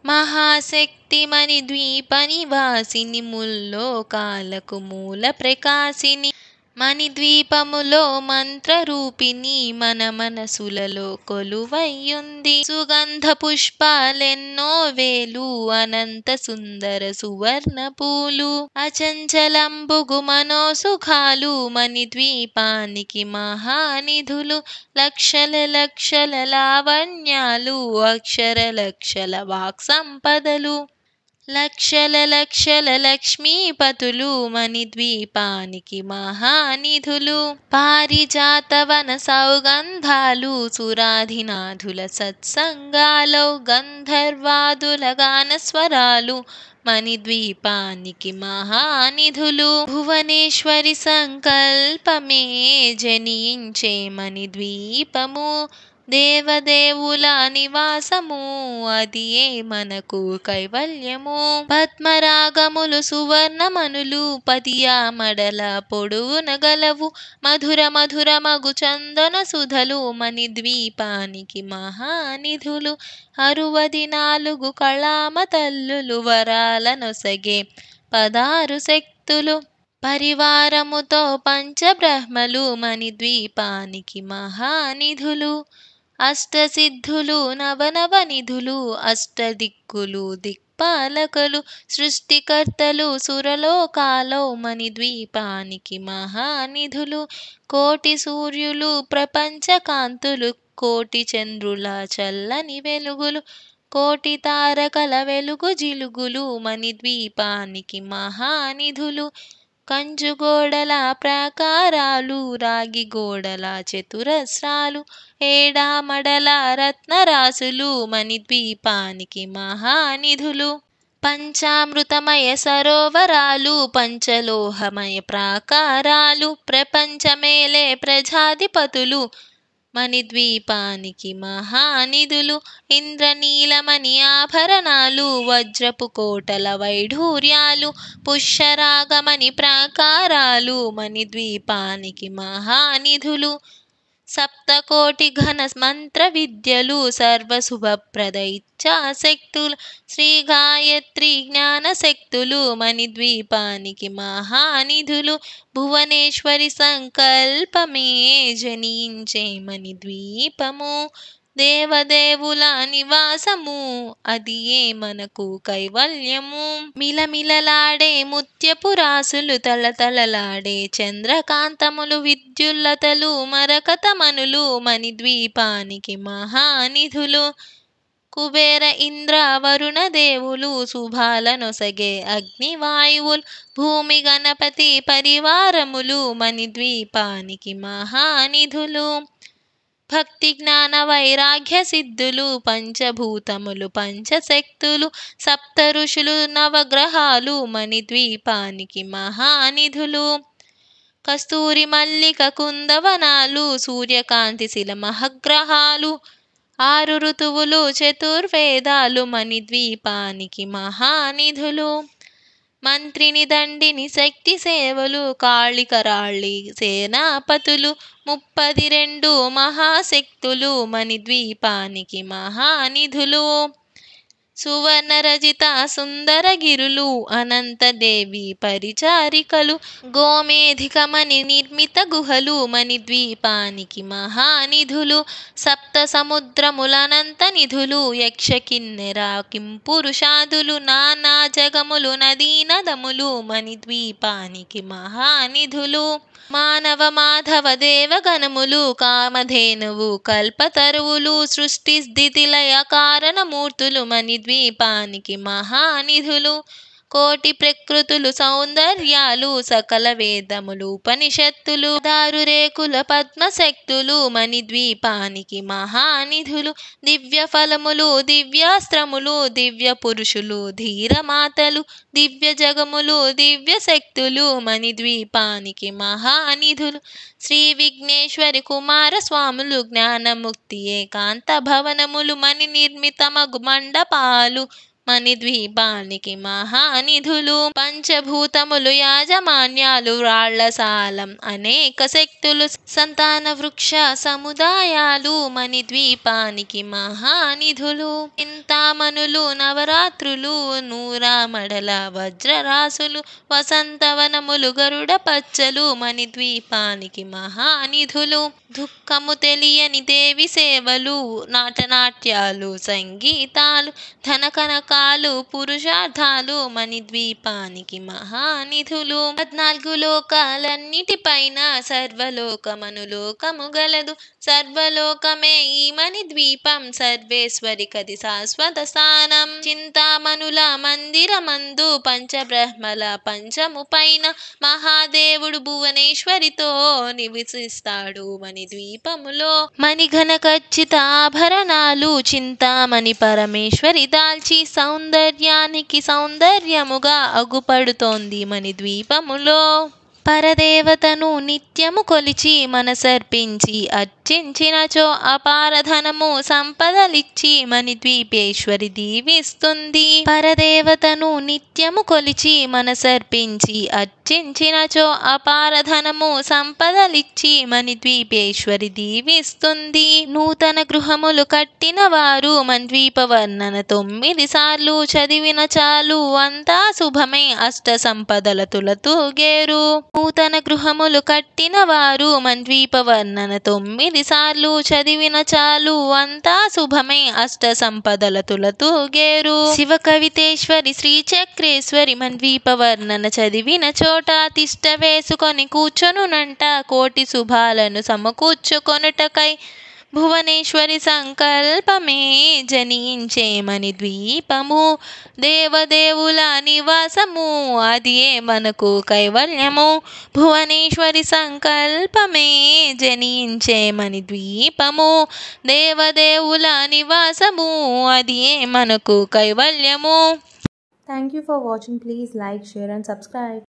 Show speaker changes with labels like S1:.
S1: మహాశక్తిమణి ద్వీప నివాసిని ముల్లోకాలకు మూల ప్రకాశిని మణిద్వీపములో మంత్రరూపిణి మన మనసులలో కొలువయ్యుంది. సుగంధ పుష్పాలెన్నో వేలు అనంత సుందర సువర్ణ పూలు అచంచలంబుగు మనోసుఖాలు మణిద్వీపానికి మహానిధులు. లక్షల లక్షల లావణ్యాలు అక్షర లక్షల వాక్ సంపదలు లక్షల లక్షల లక్ష్మీపతులు మణిద్వీపానికి మహానిధులు. పారిజాతవన సౌగంధాలు సురాధినాథుల సత్సంగాలో గంధర్వాదుల గానస్వరాలు మణిద్వీపానికి మహానిధులు. భువనేశ్వరి సంకల్పమే జనించే మణిద్వీపము దేవదేవుల నివాసము అది ఏ మనకు కైవల్యము. పద్మరాగములు సువర్ణమనులు పతియా మడల పొడువున గలవు మధుర మధుర మగు చందన సుధలు మణిద్వీపానికి మహానిధులు. 64 కళామ తల్లులు వరాల నొసగే 16 శక్తులు పరివారముతో పంచబ్రహ్మలు మణిద్వీపానికి మహానిధులు. అష్టసిద్ధులు నవనవ నిధులు అష్టదిక్కులు దిక్పాలకులు సృష్టికర్తలు సురలోకాలో మణిద్వీపానికి మహానిధులు. కోటి సూర్యులు ప్రపంచ కాంతులు కోటి చంద్రుల చల్లని వెలుగులు కోటి తారకల వెలుగు జిలుగులు మణిద్వీపానికి మహానిధులు. కంచుగోడల ప్రాకారాలు రాగి గోడల చతురస్రాలు ఏడామడల రత్నరాసులు మణిద్వీపానికి మహానిధులు. పంచామృతమయ సరోవరాలు పంచలోహమయ ప్రాకారాలు ప్రపంచమేలే ప్రజాధిపతులు మణిద్వీపానికి మహానిధులు. ఇంద్రనీలమణి ఆభరణాలు వజ్రపు కోటల వైఢూర్యాలు పుష్యరాగమణి ప్రాకారాలు మణిద్వీపానికి మహానిధులు. సప్తకోటి ఘన మంత్ర విద్యలు సర్వశుభప్రద ఇచ్ఛాశక్తులు శ్రీ గాయత్రి జ్ఞానశక్తులు మణిద్వీపానికి మహానిధులు. భువనేశ్వరి సంకల్పమే జనించే మణిద్వీపము దేవదేవుల నివాసము అది ఏ మనకు కైవల్యము. మిలమిలలాడే ముత్యపు రాసులు తలతలలాడే చంద్రకాంతములు విద్యుల్లతలు మరకతమణులు మణిద్వీపానికి మహానిధులు. కుబేర ఇంద్ర వరుణ దేవులు శుభాల నొసగే అగ్నివాయువులు భూమి గణపతి పరివారములు మణిద్వీపానికి మహానిధులు. భక్తి జ్ఞాన వైరాగ్య సిద్ధులు పంచభూతములు పంచశక్తులు సప్త ఋషులు నవగ్రహాలు మణిద్వీపానికి మహానిధులు. కస్తూరి మల్లిక కుందవనాలు సూర్యకాంతి శిల మహగ్రహాలు 6 ఋతువులు చతుర్వేదాలు మణిద్వీపానికి మహానిధులు. మంత్రిని దండిని శక్తి సేవలు కాళికరాళి సేనాపతులు 32 మహాశక్తులు మణిద్వీపానికి మహానిధులు. సువర్ణ రజిత సుందరగిరులు అనంతదేవి పరిచారికలు గోమేధికమణి నిర్మిత గుహలు మణిద్వీపానికి మహానిధులు. సప్త సముద్రములనంత నిధులు యక్ష కిన్నెర కింపురుషాదులు నానా జగములు నదీనదములు మణిద్వీపానికి మహానిధులు. మానవ మాధవ దేవగణములు కామధేనువు కల్పతరువులు సృష్టి స్థితి లయ కారణమూర్తులు మణిద్వీపానికి మహానిధులు. కోటి ప్రకృతులు సౌందర్యాలు సకల వేదములు ఉపనిషత్తులు 6 రేకుల పద్మశక్తులు మణిద్వీపానికి మహానిధులు. దివ్య ఫలములు దివ్యాస్త్రములు దివ్య పురుషులు ధీరమాతలు దివ్య జగములు దివ్య శక్తులు మణిద్వీపానికి మహానిధులు. శ్రీ విఘ్నేశ్వరి కుమార స్వాములు జ్ఞానముక్తి ఏకాంత భవనములు మణి నిర్మితమగు మండపాలు మణిద్వీపానికి మహానిధులు. పంచభూతములు యాజమాన్యాలు రాళ్లసాలం అనేక శక్తులు సంతాన వృక్ష సముదాయాలు మణిద్వీపానికి మహానిధులు. చింతామణులు నవరాత్రులు నూరామడల వజ్రరాసులు వసంతవనములు గరుడ పచ్చలు మణిద్వీపానికి మహానిధులు. దుఃఖము తెలియని దేవి సేవలు నాటనాట్యాలు సంగీతాలు ధనకనకాలు పురుషార్థాలు మణిద్వీపానికి మహానిధులు. 14 లోకాలన్నిటిపైన సర్వలోకమనులోకము గలదు. సర్వలోకమే ఈ మణిద్వీపం సర్వేశ్వరికది శాశ్వత స్థానం. చింతామణుల మందిరమందు పంచబ్రహ్మల పంచము పైన మహాదేవుడు భువనేశ్వరితో నివసిస్తాడు మణిద్వీపములో. మణిఘన ఖచ్చిత ఆభరణాలు చింతామణి పరమేశ్వరి దాల్చి సౌందర్యానికి సౌందర్యముగా అగుపడుతోంది మణిద్వీపములో. పరదేవతను నిత్యము కొలిచి మనసర్పించి అర్చించినచో అపారధనము సంపదలిచ్చి మణిద్వీపేశ్వరి దీవిస్తుంది. పరదేవతను నిత్యము కొలిచి మనసర్పించి అర్చించినచో అపారధనము సంపదలిచ్చి మణిద్వీపేశ్వరి దీవిస్తుంది. నూతన గృహములు కట్టిన వారు మణిద్వీప వర్ణన 9 సార్లు చదివిన చాలు అంతా శుభమే అష్ట సంపదల తులతూగేరు. నూతన గృహములు కట్టిన వారు మణిద్వీప వర్ణన 9 సార్లు చదివిన చాలు అంతా శుభమే అష్ట సంపదల తులతూగేరు. శివ కవితేశ్వరి శ్రీచక్రేశ్వరి మణిద్వీప వర్ణన చదివిన చోట తిష్ట వేసుకొని కూర్చొనునంట కోటి శుభాలను సమకూర్చుకొనుటకై. భువనేశ్వరి సంకల్పమే జనించే మణిద్వీపము దేవదేవుల నివాసము అదియే మనకు కైవల్యము. భువనేశ్వరి సంకల్పమే జనించే మణిద్వీపము దేవదేవుల నివాసము అదియే మనకు కైవల్యము.
S2: Thank you for watching. Please like, share and subscribe.